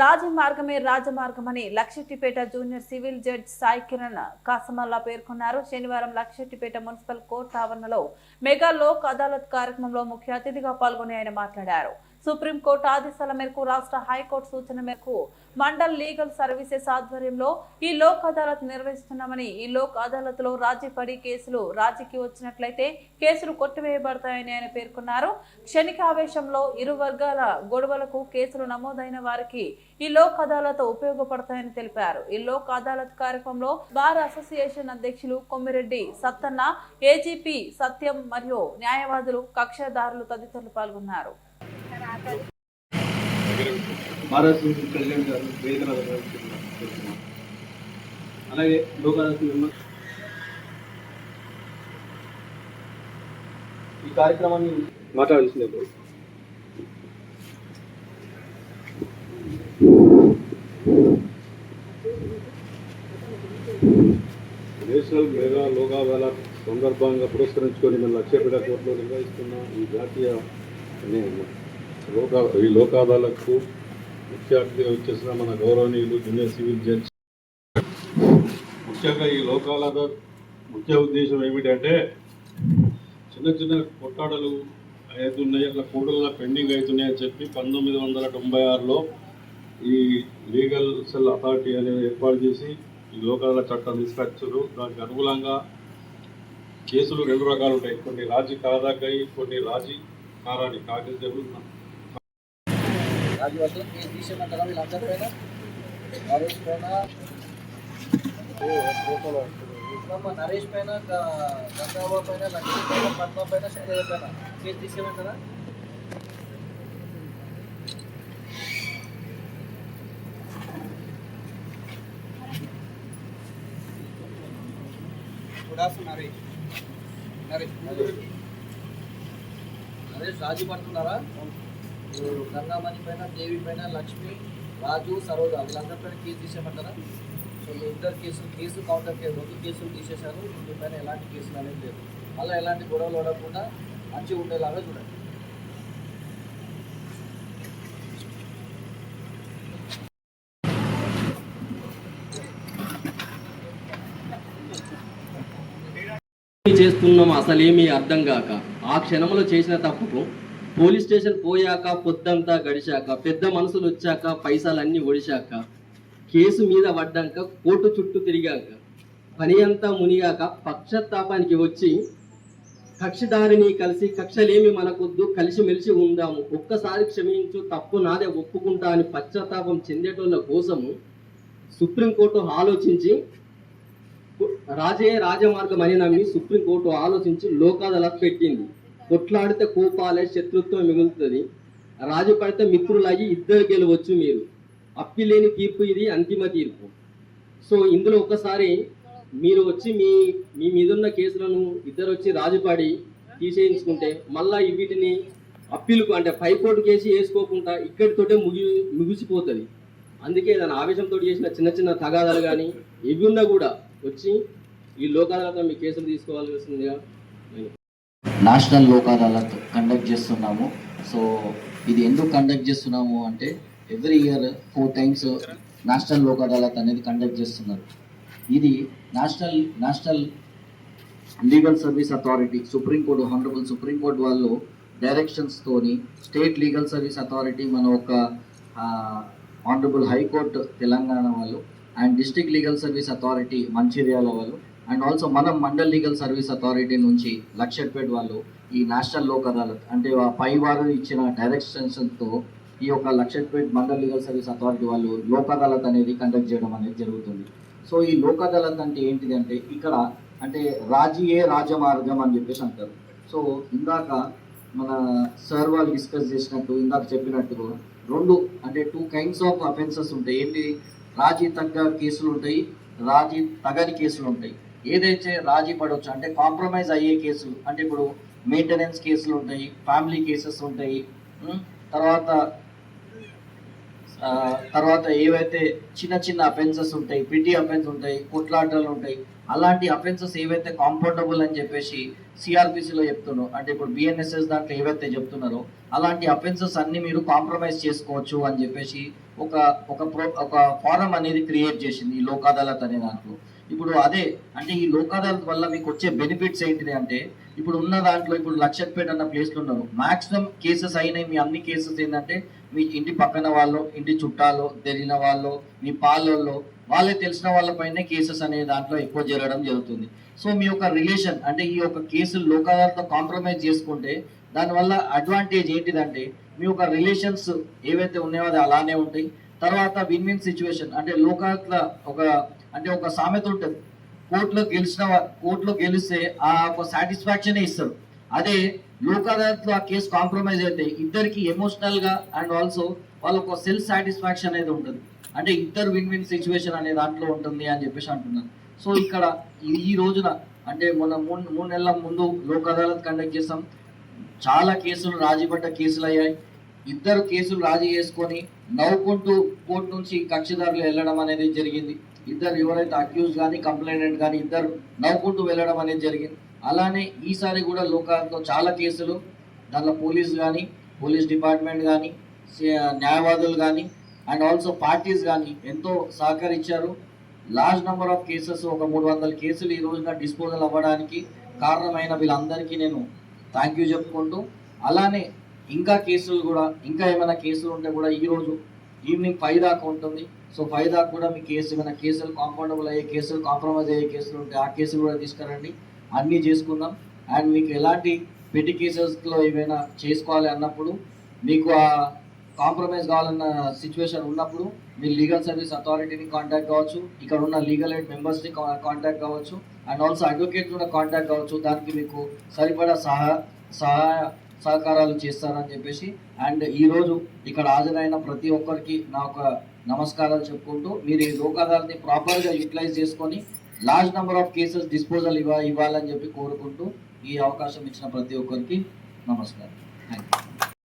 రాజమార్గమే రాజమార్గమని Lakshettipet junior civil judge Sai Kiran Kasamalla పేర్కొన్నారు. శనివారం లక్షెట్టిపేట మున్సిపల్ కోర్టు ఆవరణలో మెగా లోక్ అదాలత్ కార్యక్రమంలో ముఖ్య అతిథిగా పాల్గొని ఆయన మాట్లాడారు. సుప్రీంకోర్టు ఆదేశాల మేరకు రాష్ట్ర హైకోర్టు సూచన మేరకు మండల్ లీగల్ సర్వీసెస్ ఆధ్వర్యంలో ఈ లోక్ అదాలత్ నిర్వహిస్తున్నామని, ఈ లోక్ అదాలత్ లో రాజీ పడి కేసులు రాజీకి వచ్చినట్లయితే కేసులు కొట్టివేయబడతాయని ఆయన పేర్కొన్నారు. క్షణిక ఆవేశంలో ఇరు వర్గాల గొడవలకు కేసులు నమోదైన వారికి ఈ లోక్ అదాలత్ ఉపయోగపడతాయని తెలిపారు. ఈ లోక్ అదాలత్ కార్యక్రమంలో బార్ అసోసియేషన్ అధ్యక్షులు కొమ్మిరెడ్డి సత్తన్న, ఏజీపీ సత్యం మరియు న్యాయవాదులు, కక్షదారులు తదితరులు పాల్గొన్నారు. అలాగే లోక్ అదాలత్ ఈ కార్యక్రమాన్ని మాట్లాడాల్సిందే. నేషనల్ మెగా లోక్ అదాలత్ సందర్భంగా పురస్కరించుకొని మన లక్షపేట కోర్టులో నిర్వహిస్తున్న ఈ జాతీయ ఈ లోక్ అదాలత్కు ముఖ్య అతిథిగా వచ్చేసిన మన గౌరవనీయులు జూనియర్ సివిల్ జడ్జి. ముఖ్యంగా ఈ లోక్ అదాలత్ ముఖ్య ఉద్దేశం ఏమిటంటే చిన్న చిన్న కొట్టాడలు అవుతున్నాయి, అట్లా కోర్టులలో పెండింగ్ అవుతున్నాయని చెప్పి 1996లో ఈ లీగల్ సెల్ అథారిటీ అనేది ఏర్పాటు చేసి ఈ లోక్ అదాలత్ చట్టం తీసుకొచ్చారు. దానికి అనుగుణంగా కేసులు రెండు రకాలు ఉంటాయి. కొన్ని రాజీ కాదాకాయి, కొన్ని రాజీ కారాని కాగజబుల్. నరేష్ పైన, గంగాబాబు పైన, లక్ష్మీ పైన, పద్మ పైన, శైలజ పైన కేసు తీసేయమంటారా? నరేష్ రాజీ పడుతున్నారా? గంగామణి పైన, దేవి పైన, లక్ష్మి, రాజు, సరోజ వీళ్ళందరి పైన కేసు తీసేయమంటారా? సో మీ ఇద్దరు కేసు కౌంటర్ కేసు 2 కేసులు తీసేశారు. మీ పైన ఎలాంటి కేసులు అనేది లేదు. మళ్ళీ ఎలాంటి గొడవలు పడకుండా మంచిగా ఉండేలాగా చూడండి. చేస్తున్నాం అసలేమీ అర్థం కాక ఆ క్షణంలో చేసిన తప్పుకు పోలీస్ స్టేషన్ పోయాక పొద్దంతా గడిచాక పెద్ద మనుషులు వచ్చాక పైసలన్నీ ఒడిశాక కేసు మీద పడ్డాక కోర్టు చుట్టూ తిరిగాక పని అంతా మునిగాక పక్షతాపానికి వచ్చి కక్షదారిని కలిసి కక్షలేమి మనకొద్దు కలిసిమెలిసి ఉందాము ఒక్కసారి క్షమించు తప్పు నాదే ఒప్పుకుంటా అని పశ్చాత్తాపం చెందేటోళ్ళ కోసము సుప్రీంకోర్టు ఆలోచించి రాజే రాజమార్గం అని నమ్మి సుప్రీంకోర్టు ఆలోచించి లోక్ అదాలత్ పెట్టింది. కొట్లాడితే కోపాలే శత్రుత్వం మిగులుతుంది, రాజు పడితే మిత్రులయ్యి ఇద్దరు గెలవచ్చు మీరు. అప్పిలేని తీర్పు ఇది అంతిమ తీర్పు. సో ఇందులో ఒకసారి మీరు వచ్చి మీ మీదున్న కేసులను ఇద్దరు వచ్చి రాజుపడి తీసేయించుకుంటే మళ్ళీ వీటిని అప్పీలకు అంటే హైకోర్టు కేసు వేసుకోకుండా ఇక్కడితోటే ముగిసిపోతుంది. అందుకే దాని ఆవేశంతో చేసిన చిన్న చిన్న తగాదాలు కానీ ఇవి ఉన్నా కూడా వచ్చి ఈ లోక్ అదాలత్ మీ కేసులు తీసుకోవాల్సిందిగా నేషనల్ లోక్ అదాలత్ కండక్ట్ చేస్తున్నాము. సో ఇది ఎందుకు కండక్ట్ చేస్తున్నాము అంటే every year 4 times national Lok Adalat అనేది కండక్ట్ చేస్తున్నారు. ఇది national legal service authority supreme court honourable supreme court వాళ్ళు డైరెక్షన్స్ తోని స్టేట్ లీగల్ సర్వీస్ అథారిటీ మన ఒక హానరబుల్ హైకోర్టు తెలంగాణ వాళ్ళు and district legal service authority Mancherial వాళ్ళు అండ్ ఆల్సో మనం మండల్ లీగల్ సర్వీస్ అథారిటీ నుంచి లక్షపేట వాళ్ళు ఈ నేషనల్ లోక్ అదాలత్ అంటే పై వారు ఇచ్చిన డైరెక్షన్స్తో ఈ యొక్క Lakshapeta mandal legal service authority వాళ్ళు లోక్ అదాలత్ అనేది కండక్ట్ చేయడం అనేది జరుగుతుంది. సో ఈ లోక్ అదాలత్ అంటే ఏంటిది అంటే ఇక్కడ అంటే రాజీయే రాజమార్గం అని చెప్పేసి అంటారు. సో ఇందాక మన సార్ వాళ్ళు డిస్కస్ చేసినట్టు ఇందాక చెప్పినట్టుగా 2 kinds ఆఫ్ అఫెన్సెస్ ఉంటాయి. ఏంటి? రాజీ తగ్గ కేసులు ఉంటాయి, రాజీ తగని కేసులు ఉంటాయి. ఏదైతే రాజీ పడవచ్చు అంటే కాంప్రమైజ్ అయ్యే కేసులు అంటే ఇప్పుడు మెయింటెనెన్స్ కేసులు ఉంటాయి, ఫ్యామిలీ కేసెస్ ఉంటాయి, తర్వాత తర్వాత ఏవైతే చిన్న చిన్న అఫెన్సెస్ ఉంటాయి, పిటి అఫెన్స్ ఉంటాయి, కొట్లాటలు ఉంటాయి, అలాంటి అఫెన్సెస్ ఏవైతే కాంపౌండబుల్ అని చెప్పేసి సిఆర్పిసిలో చెప్తున్నారో, అంటే ఇప్పుడు బిఎన్ఎస్ఎస్ దాంట్లో ఏవైతే చెప్తున్నారో అలాంటి అఫెన్సెస్ అన్ని మీరు కాంప్రమైజ్ చేసుకోవచ్చు అని చెప్పేసి ఒక ఒక ఫారం అనేది క్రియేట్ చేసింది ఈ లోక్ అదాలత్ అనే దాంట్లో. ఇప్పుడు అదే అంటే ఈ లోక్ అదాలత్ వల్ల మీకు వచ్చే బెనిఫిట్స్ ఏంటిది అంటే, ఇప్పుడు ఉన్న దాంట్లో ఇప్పుడు లక్షట్పేట అన్న ప్లేస్లో ఉన్నారు, మాక్సిమం కేసెస్ అయినాయి. మీ అన్ని కేసెస్ ఏంటంటే మీ ఇంటి పక్కన వాళ్ళు, ఇంటి చుట్టాలు, తెలియని వాళ్ళు, మీ పాలల్లో వాళ్ళే తెలిసిన వాళ్ళపైనే కేసెస్ అనే దాంట్లో ఎక్కువ జరగడం జరుగుతుంది. సో మీ యొక్క రిలేషన్ అంటే ఈ యొక్క కేసులు లోక్ అదాలత్లో కాంప్రమైజ్ చేసుకుంటే దానివల్ల అడ్వాంటేజ్ ఏంటిదంటే మీ యొక్క రిలేషన్స్ ఏవైతే ఉన్నాయో అది అలానే ఉంటాయి. తర్వాత విన్ విన్ సిచ్యువేషన్ అంటే లోక్ అదాలత్లో ఒక సామెత ఉంటుంది, కోర్టులో గెలిస్తే ఆ ఒక సాటిస్ఫాక్షన్ ఇస్తారు. అదే లోక్ అదాలత్లో ఆ కేసు కాంప్రమైజ్ అయితే ఇద్దరికి ఎమోషనల్ గా అండ్ ఆల్సో వాళ్ళ ఒక సెల్ఫ్ సాటిస్ఫాక్షన్ అనేది ఉంటుంది. అంటే ఇద్దరు విన్ విన్ సిచ్యువేషన్ అనే దాంట్లో ఉంటుంది అని చెప్పేసి అంటున్నారు. సో ఇక్కడ ఈ రోజున అంటే మొన్న 3 నెలల ముందు లోక్ అదాలత్ కండక్ట్ చేస్తాం. చాలా కేసులు రాజీపడ్డ కేసులు అయ్యాయి. ఇద్దరు కేసులు రాజీ చేసుకొని నవ్వుకుంటూ కోర్టు నుంచి కక్షిదారులు వెళ్ళడం అనేది జరిగింది. ఇద్దరు ఎవరైతే అక్యూజ్ కానీ కంప్లైంట్ కానీ ఇద్దరు నవ్వుకుంటూ వెళ్ళడం అనేది జరిగింది. అలానే ఈసారి కూడా లోక్ అదాలత్లో చాలా కేసులు దాంట్లో పోలీస్ డిపార్ట్మెంట్ కానీ న్యాయవాదులు కానీ అండ్ ఆల్సో పార్టీస్ కానీ ఎంతో సహకరించారు. లార్జ్ నెంబర్ ఆఫ్ కేసెస్ ఒక 300 కేసులు ఈ రోజున డిస్పోజల్ అవ్వడానికి కారణమైన వీళ్ళందరికీ నేను థ్యాంక్ యూ చెప్పుకుంటూ, అలానే ఇంకా ఏమైనా కేసులు ఉంటే కూడా ఈరోజు ఈవినింగ్ 5 దాకా ఉంటుంది. సో 5 దాకా కూడా మీ ఏమైనా కేసులు కాంపౌండబుల్ అయ్యే కేసులు, కాంప్రమైజ్ అయ్యే కేసులు ఉంటే ఆ కేసులు కూడా తీసుకురండి, అన్నీ చేసుకుందాం. అండ్ మీకు ఎలాంటి పెట్టి కేసెస్లో ఏమైనా చేసుకోవాలి అన్నప్పుడు, మీకు ఆ కాంప్రమైజ్ కావాలన్న సిచ్యువేషన్ ఉన్నప్పుడు మీరు లీగల్ సర్వీస్ అథారిటీని కాంటాక్ట్ కావచ్చు, ఇక్కడ ఉన్న లీగల్ ఎయిడ్ మెంబర్స్ని కాంటాక్ట్ కావచ్చు, అండ్ ఆల్సో అడ్వకేట్ కూడా కాంటాక్ట్ కావచ్చు. దానికి మీకు సరిపడా సహకారాలు చేస్తారని చెప్పేసి అండ్ ఈరోజు ఇక్కడ హాజరైన ప్రతి ఒక్కరికి నా ఒక నమస్కారాలు చెప్పుకుంటూ, మీరు ఈ లోక్ అదాలత్ని ప్రాపర్గా యూటిలైజ్ చేసుకొని large number of cases disposal ఇవ్వాలని చెప్పి కోరుకుంటూ ఈ అవకాశం ఇచ్చిన ప్రతి ఒక్కరికి నమస్కారం. Thank you.